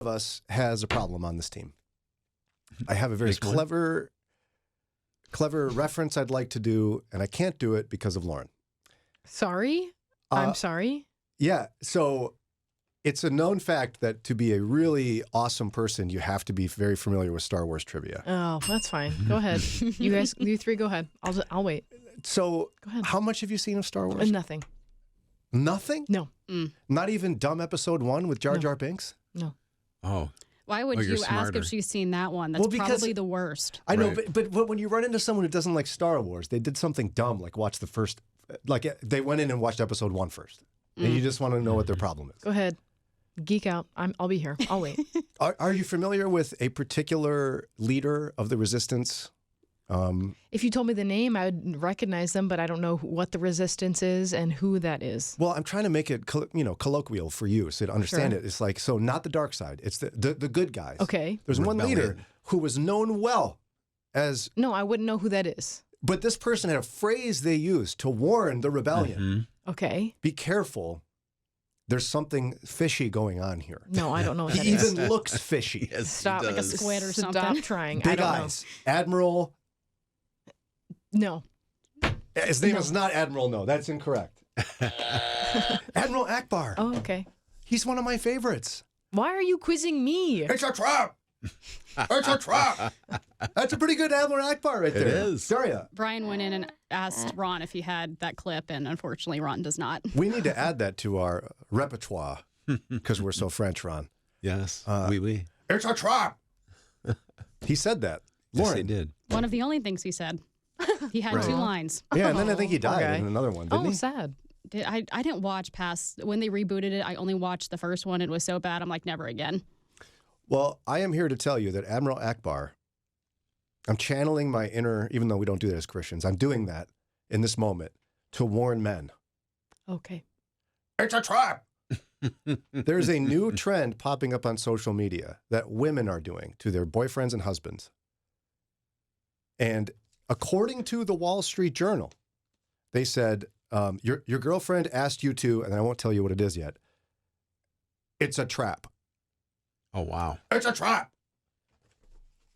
of us has a problem on this team. I have a very clever reference I'd like to do, and I can't do it because of Lauren. Sorry? I'm sorry? Yeah, so it's a known fact that to be a really awesome person, you have to be very familiar with Star Wars trivia. Oh, that's fine. Go ahead. You three, go ahead. I'll wait. So, Go ahead. how much have you seen of Star Wars? Nothing. Nothing? No. Not even dumb episode 1 with Jar Jar Binks? No. Oh. Why would you're you ask smarter. if she's seen that one? That's Well, because- probably the worst. I know, Right. but when you run into someone who doesn't like Star Wars, they did something dumb, like watch the first, like they went in and watched episode 1 first. And you just want to know what their problem is. Go ahead. Geek out. I'll be here. I'll wait. Are you familiar with a particular leader of the Resistance? If you told me the name, I would recognize them, but I don't know what the Resistance is and who that is. Well, I'm trying to make it colloquial for you so to understand Sure. it. It's like, so not the dark side. It's the good guys. Okay. There's one leader Rebellion. who was known well as, No, I wouldn't know who that is. but this person had a phrase they used to warn the rebellion. Okay. Be careful. There's something fishy going on here. No, I don't know what that He is. even looks fishy. Yes, Stop. he Like a does. squid or Stop something. trying. I Big don't eyes. Admiral. know. No. His name is not Admiral, no. That's incorrect. Admiral Akbar. Oh, okay. He's one of my favorites. Why are you quizzing me? It's a trap. It's a trap. That's a pretty good Admiral Akbar right there. is. Daria, Brian went in and asked Ron if he had that clip, and unfortunately, Ron does not. we need to add that to our repertoire because we're so French, Ron. Yes. Oui. It's a trap. He said that. Yes, Lauren. they did. One of the only things he said. He had Right. 2 lines. Yeah, and then I think he died Okay. in another one, didn't Oh, he? sad. I didn't watch past when they rebooted it. I only watched the first one. It was so bad. I'm like, never again. Well, I am here to tell you that Admiral Akbar, I'm channeling my inner, even though we don't do that as Christians, I'm doing that in this moment to warn men. Okay. It's a trap. There's a new trend popping up on social media that women are doing to their boyfriends and husbands. And according to the Wall Street Journal, they said, your girlfriend asked you to, and I won't tell you what it is yet. It's a trap. Oh, wow. It's a trap.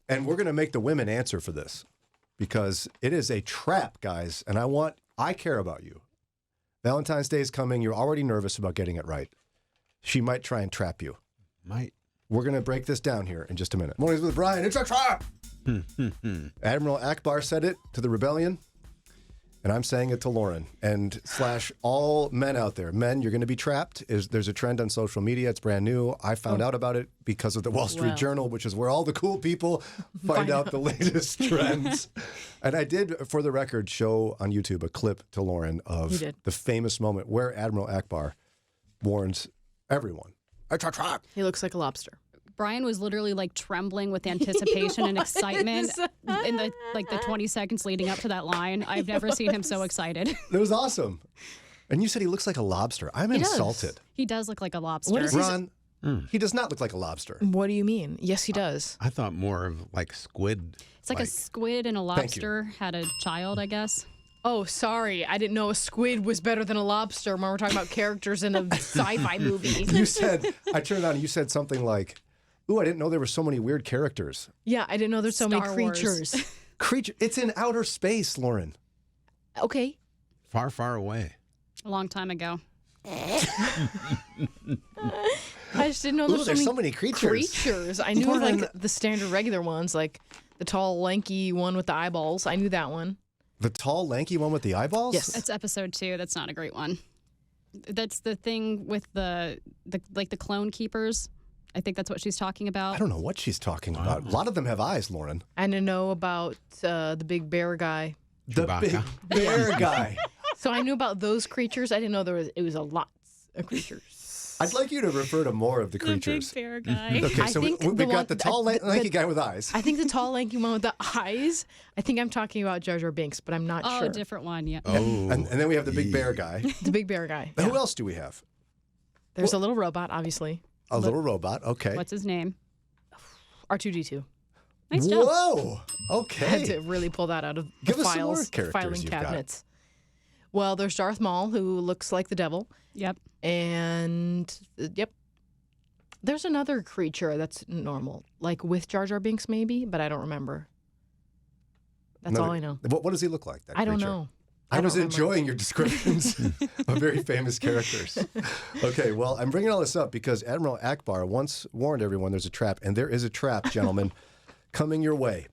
And we're going to make the women answer for this because it is a trap, guys. And I care about you. Valentine's Day is coming. You're already nervous about getting it right. She might try and trap you. Might. We're going to break this down here in just a minute. Mornings with Brian. It's a trap. Admiral Akbar said it to the rebellion. And I'm saying it to Lauren and / all men out there. Men, you're going to be trapped. There's a trend on social media. It's brand new. I found out about it because of the Wall Street Well. Journal, which is where all the cool people find out the latest trends. And I did, for the record, show on YouTube a clip to Lauren You of did. the famous moment where Admiral Akbar warns everyone. It's a trap. He looks like a lobster. Brian was literally like trembling with anticipation and excitement in the 20 seconds leading up to that line. I've never seen him so excited. It was awesome. And you said he looks like a lobster. I'm He does. insulted. He does look like a lobster. What is he- Ron, he does not look like a lobster. What do you mean? Yes, he does. I thought more of like squid. It's like a squid and a Thank you. lobster had a child, I guess. Oh, sorry. I didn't know a squid was better than a lobster when we're talking about characters in a sci-fi movie. You said, I turned on and you said something like, ooh, I didn't know there were so many weird characters. Yeah, I didn't know there's so many Star Wars. creatures. It's in outer space, Lauren. Okay. Far, far away. A long time ago. I just didn't know Ooh, there's there's so so many many creatures. creatures. I knew Lauren. like the standard regular ones, like the tall, lanky one with the eyeballs. I knew that one. The tall, lanky one with the eyeballs? Yes. That's episode 2. That's not a great one. That's the thing with the clone keepers. I think that's what she's talking I about. don't know what she's talking about. A lot of them have eyes, Lauren. I didn't know about the big bear guy. The Chewbacca. big bear guy. So I knew about those creatures. I didn't know it was a lot of creatures. I'd like you to refer to more of the creatures. bear guy. Okay, I so think we've the got one- the tall, lanky guy with eyes. I think the tall, lanky one with the eyes. I think I'm talking about Jar Jar Binks, but I'm not Oh, sure. different one. Yeah. Oh. And then we have the big bear guy. The big bear guy. And Yeah. who else do we have? There's a little robot, obviously. A little robot. Okay. What's his name? R2D2. Nice job. Whoa. I had Okay. to really pull that out of Give the us some more files, characters filing you've got. cabinets. Well, there's Darth Maul, who looks like the devil, Yep. and yep, There's another creature that's normal, like with Jar Jar Binks, maybe, but I don't remember. That's all I know. What does he look like? That I don't creature? know. I was don't remember. enjoying your descriptions of very famous characters. Okay, well, I'm bringing all this up because Admiral Akbar once warned everyone there's a trap, and there is a trap, gentlemen, coming your way.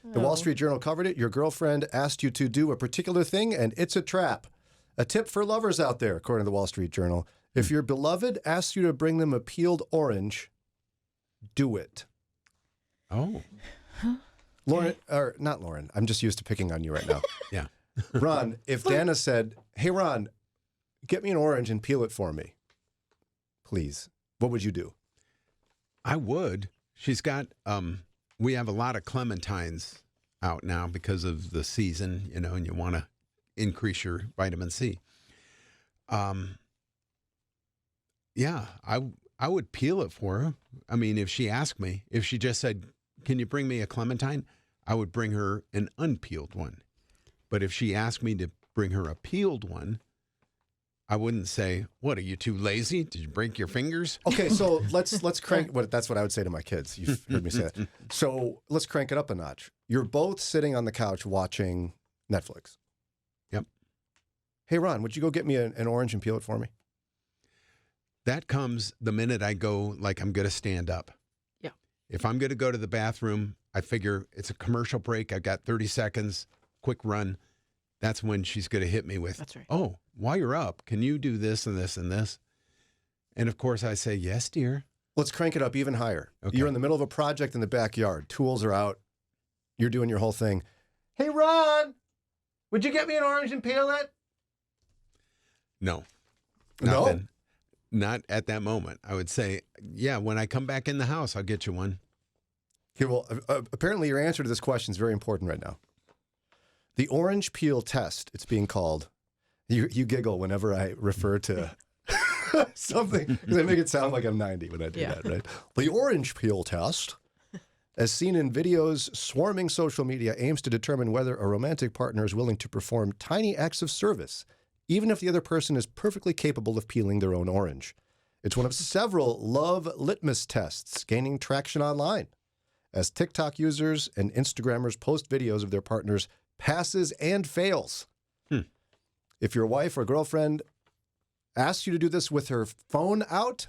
The Wall Street Journal covered it. Your girlfriend asked you to do a particular thing, and it's a trap. A tip for lovers out there, according to the Wall Street Journal. If your beloved asks you to bring them a peeled orange, do it. Oh, Lauren, or not Lauren, I'm just used to picking on you right now. yeah. Ron, if Dana said, hey, Ron, get me an orange and peel it for me, please, what would you do? I would. She's got, we have a lot of clementines out now because of the season, you know, and you want to increase your vitamin C. Yeah, I would peel it for her. I mean, if she asked me, if she just said, can you bring me a clementine? I would bring her an unpeeled one. But if she asked me to bring her a peeled one, I wouldn't say, what, are you too lazy? Did you break your fingers? Okay, so let's crank. That's what I would say to my kids. You've heard me say that. So let's crank it up a notch. You're both sitting on the couch watching Netflix. Yep. Hey, Ron, would you go get me an orange and peel it for me? That comes the minute I go, like, I'm going to stand up. Yeah. If I'm going to go to the bathroom, I figure it's a commercial break. I've got 30 seconds, quick run. That's when she's going to hit me with, That's right. oh, while you're up, can you do this and this and this? And of course I say, yes, dear. Let's crank it up even higher. Okay. You're in the middle of a project in the backyard. Tools are out. You're doing your whole thing. Hey, Ron, would you get me an orange and peel it? No. No? Then. Not at that moment. I would say, yeah, when I come back in the house, I'll get you one. Okay, well, apparently your answer to this question is very important right now. The orange peel test, it's being called. You giggle whenever I refer to something, because I make it sound like I'm 90 when I do that, right? The orange peel test, as seen in videos swarming social media, aims to determine whether a romantic partner is willing to perform tiny acts of service, even if the other person is perfectly capable of peeling their own orange. It's one of several love litmus tests gaining traction online, as TikTok users and Instagrammers post videos of their partners' passes and fails. If your wife or girlfriend asks you to do this with her phone out,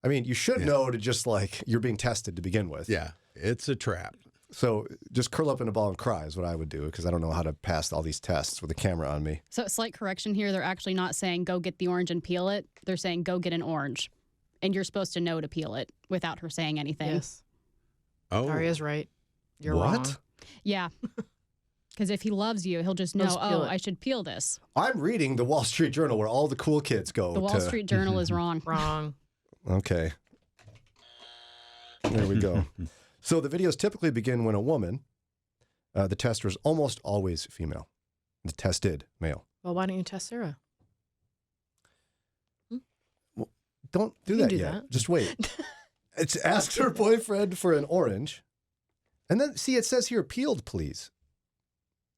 I mean, you should know to just like, you're being tested to begin with. Yeah, it's a trap. So just curl up in a ball and cry is what I would do, because I don't know how to pass all these tests with a camera on me. So, slight correction here. They're actually not saying go get the orange and peel it. They're saying go get an orange. And you're supposed to know to peel it without her saying anything. Yes. Oh, Aria's right. You're What? wrong. Yeah. Because if he loves you, he'll just know, Just peel it. I should peel this. I'm reading the Wall Street Journal where all the cool kids go. The Wall Street Journal is wrong. Wrong. Okay. There we go. So the videos typically begin when a woman, the tester is almost always female. The tested male. Well, why don't you test Sarah? Don't do You that can do yet. that. Just wait. It's ask her boyfriend for an orange. And then, see, it says here, peeled, please.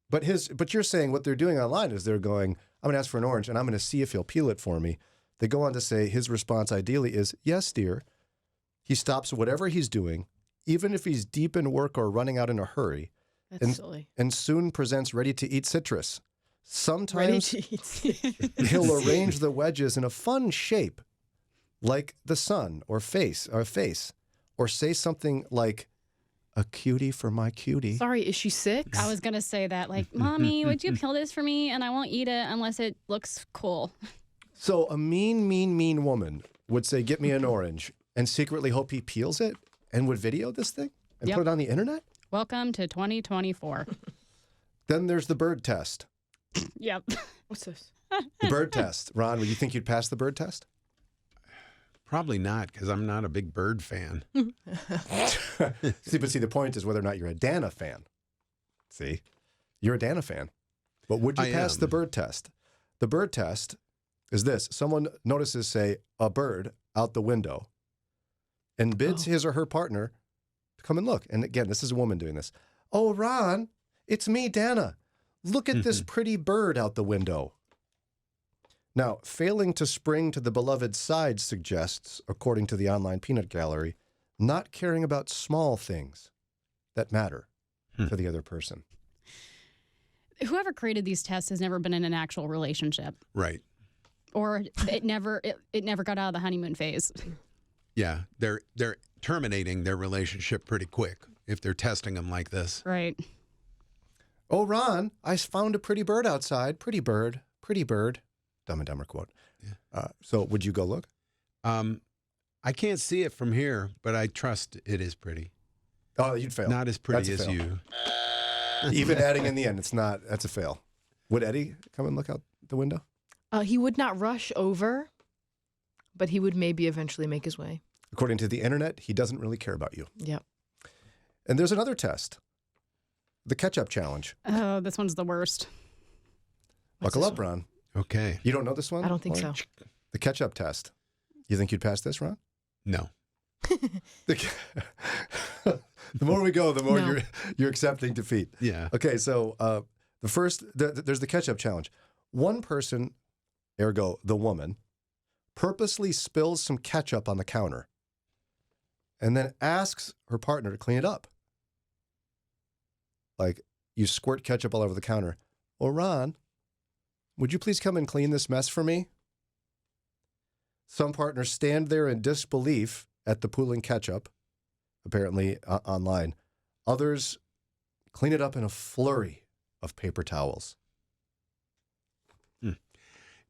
But you're saying what they're doing online is they're going, I'm going to ask for an orange, and I'm going to see if he'll peel it for me. They go on to say his response ideally is, yes, dear. He stops whatever he's doing, even if he's deep in work or running out in a hurry, That's silly. and soon presents ready-to-eat citrus. Ready Sometimes to eat. he'll arrange the wedges in a fun shape, like the sun or face, or say something like, a cutie for my cutie. Sorry, is she 6? I was going to say that, like, Mommy, would you peel this for me? And I won't eat it unless it looks cool. So a mean woman would say, get me an orange, and secretly hope he peels it and would video this thing and Yep. put it on the internet? Welcome to 2024. Then there's the bird test. Yep. What's this? The bird test. Ron, would you think you'd pass the bird test? probably not, because I'm not a big bird fan. See, the point is whether or not you're a Dana fan. See, you're a Dana fan. But would you I pass the am. bird test? The bird test is this. Someone notices, say, a bird out the window and bids his or her partner to come and look. And again, this is a woman doing this. Oh, Ron, it's me, Dana. Look at this pretty bird out the window. Now, failing to spring to the beloved's side suggests, according to the online peanut gallery, not caring about small things that matter to the other person. Whoever created these tests has never been in an actual relationship, Right. or it never got out of the honeymoon phase. Yeah. They're terminating their relationship pretty quick if they're testing them like this. Right. Oh, Ron, I found a pretty bird outside. Pretty bird. Pretty bird. Dumb and Dumber quote. Yeah. So would you go look? I can't see it from here, but I trust it is pretty. Oh, you'd fail. Not as pretty That's a as fail. you. Even adding in the end, it's not. That's a fail. Would Eddie come and look out the window? He would not rush over, but he would maybe eventually make his way. According to the internet, he doesn't really care about you. Yep. And there's another test, the ketchup challenge. Oh, this one's the worst. What's Buckle this up, one? Ron. Okay. You don't know this one? I don't think Lauren? so. The ketchup test. You think you'd pass this, Ron? No. The more we go, the more No. you're accepting defeat. Yeah. Okay, so there's the ketchup challenge. One person, ergo the woman, purposely spills some ketchup on the counter and then asks her partner to clean it up. Like, you squirt ketchup all over the counter. Oh, Ron, would you please come and clean this mess for me? Some partners stand there in disbelief at the pooling ketchup, apparently online. Others clean it up in a flurry of paper towels.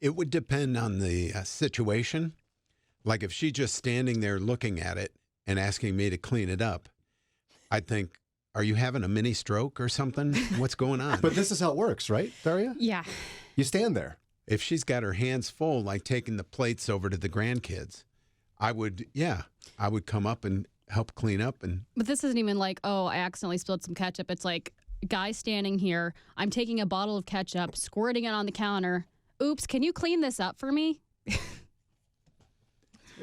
It would depend on the situation. Like if she's just standing there looking at it and asking me to clean it up, I'd think, are you having a mini stroke or something? What's going on? But this is how it works, right, Daria? Yeah. You stand there. If she's got her hands full, like taking the plates over to the grandkids, I would come up and help clean up. And But this isn't even like, oh, I accidentally spilled some ketchup. It's like, guy standing here, I'm taking a bottle of ketchup, squirting it on the counter. Oops, can you clean this up for me?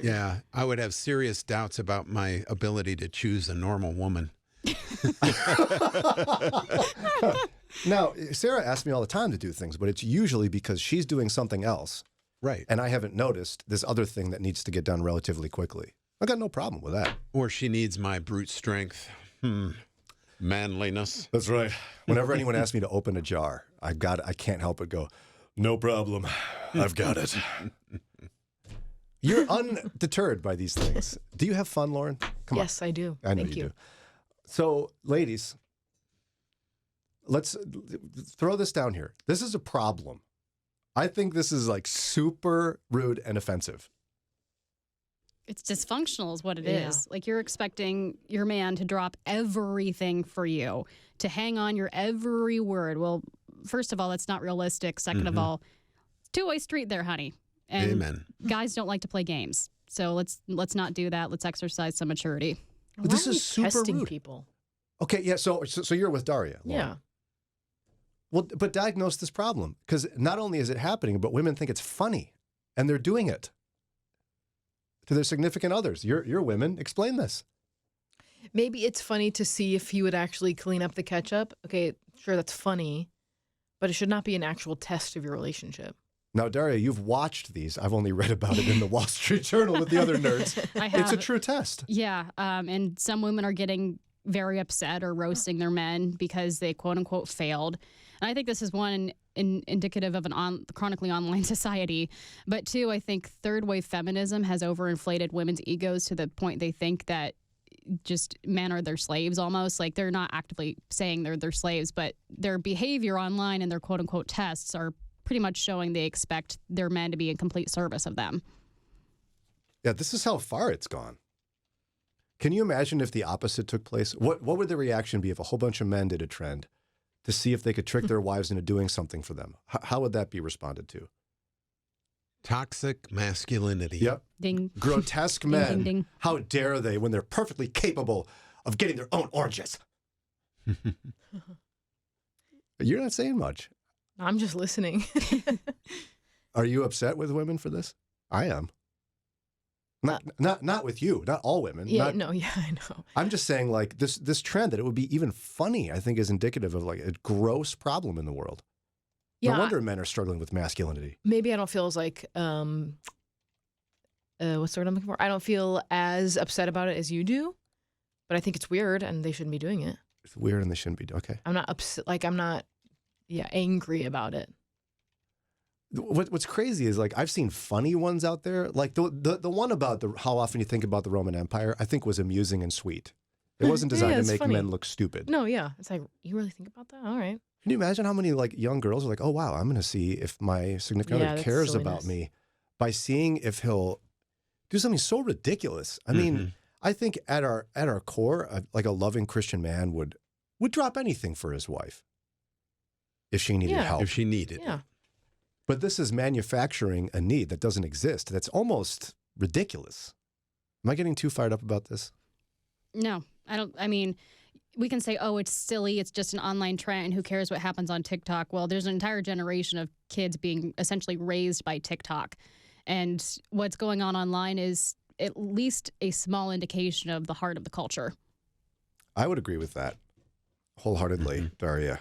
yeah, I would have serious doubts about my ability to choose a normal woman. Now, Sarah asks me all the time to do things, but it's usually because she's doing something else, Right. and I haven't noticed this other thing that needs to get done relatively quickly. I got no problem with that. Or she needs my brute strength. Manliness. That's right. Whenever anyone asks me to open a jar, I can't help but go, no problem. I've got it. You're undeterred by these things. Do you have fun, Lauren? Come on. Yes, I do. I know Thank you do. So, ladies, let's throw this down here. This is a problem. I think this is like super rude and offensive. It's dysfunctional is what it Yeah. is. Like you're expecting your man to drop everything for you, to hang on your every word. Well, first of all, that's not realistic. Second of all, it's two-way street there, honey. And Amen. guys don't like to play games. So let's not do that. Let's exercise some maturity. But this Why are is you super testing rude. people. Okay, yeah, so you're with Daria. Lauren. Yeah. Well, but diagnose this problem, because not only is it happening, but women think it's funny, and they're doing it to their significant others. You're women. Explain this. Maybe it's funny to see if he would actually clean up the ketchup. Okay, sure, that's funny, but it should not be an actual test of your relationship. Now, Daria, you've watched these. I've only read about it in the Wall Street Journal with the other nerds. I have. It's a true test. Yeah, and some women are getting very upset or roasting their men because they quote unquote failed. And I think this is one indicative of an chronically online society. But two, I think third wave feminism has overinflated women's egos to the point they think that just men are their slaves almost. Like they're not actively saying they're their slaves, but their behavior online and their quote unquote tests are pretty much showing they expect their men to be in complete service of them. Yeah, this is how far it's gone. Can you imagine if the opposite took place? What would the reaction be if a whole bunch of men did a trend to see if they could trick their wives into doing something for them? How would that be responded to? Toxic masculinity. Yep. Ding. Grotesque Ding, men. ding, ding. How dare they when they're perfectly capable of getting their own oranges? You're not saying much. I'm just listening. Are you upset with women for this? I am. Not with you. Not all women. Yeah, Not- no, yeah, I know. I'm just saying, like, this trend that it would be even funny, I think, is indicative of like a gross problem in the world. Yeah, No wonder men are struggling with masculinity. maybe I don't feel as like what's the word I'm looking for? I don't feel as upset about it as you do, but I think it's weird and they shouldn't be doing it. It's weird and they shouldn't be. Okay. I'm not upset. Like I'm not, angry about it. What's crazy is like I've seen funny ones out there. Like the one about how often you think about the Roman Empire, I think was amusing and sweet. It wasn't designed Yeah, to it's make funny. men look stupid. No, yeah, it's like you really think about that. All right. Can you imagine how many like young girls are like, oh wow, I'm going to see if my significant Yeah, other that's cares silliness. about me by seeing if he'll do something so ridiculous. I mean, I think at our core, like a loving Christian man would drop anything for his wife if she needed Yeah. help. If she needed. Yeah. But this is manufacturing a need that doesn't exist. That's almost ridiculous. Am I getting too fired up about this? No, I don't. I mean, we can say, oh, it's silly. It's just an online trend. Who cares what happens on TikTok? Well, there's an entire generation of kids being essentially raised by TikTok. And what's going on online is at least a small indication of the heart of the culture. I would agree with that wholeheartedly, Daria.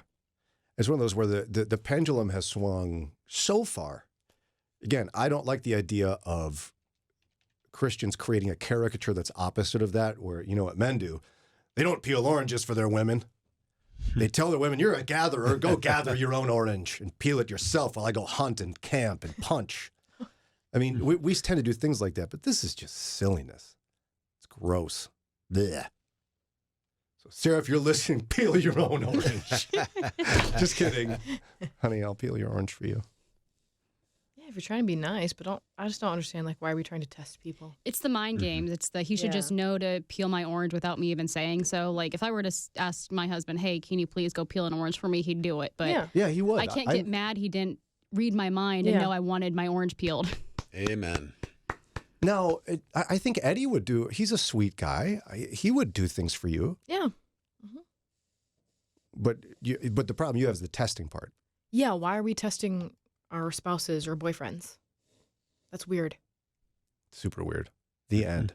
It's one of those where the pendulum has swung so far. Again, I don't like the idea of Christians creating a caricature that's opposite of that, where you know what men do. They don't peel oranges for their women. They tell their women, you're a gatherer, go gather your own orange and peel it yourself while I go hunt and camp and punch. I mean, we tend to do things like that, but this is just silliness. It's gross. Blech. So, Sarah, if you're listening, peel your own orange. Just kidding. Honey, I'll peel your orange for you. Yeah, if you're trying to be nice, but I just don't understand, like, why are we trying to test people? It's the mind games. It's the he should just know to peel my orange without me even saying so. Like if I were to ask my husband, hey, can you please go peel an orange for me? He'd do it. But Yeah. Yeah, he would. I can't get mad he didn't read my mind and Yeah. know I wanted my orange peeled. Amen. Now, I think Eddie would do, he's a sweet guy. He would do things for you. Yeah. But the problem you have is the testing part. Yeah, why are we testing our spouses or boyfriends? That's weird. Super weird. The end.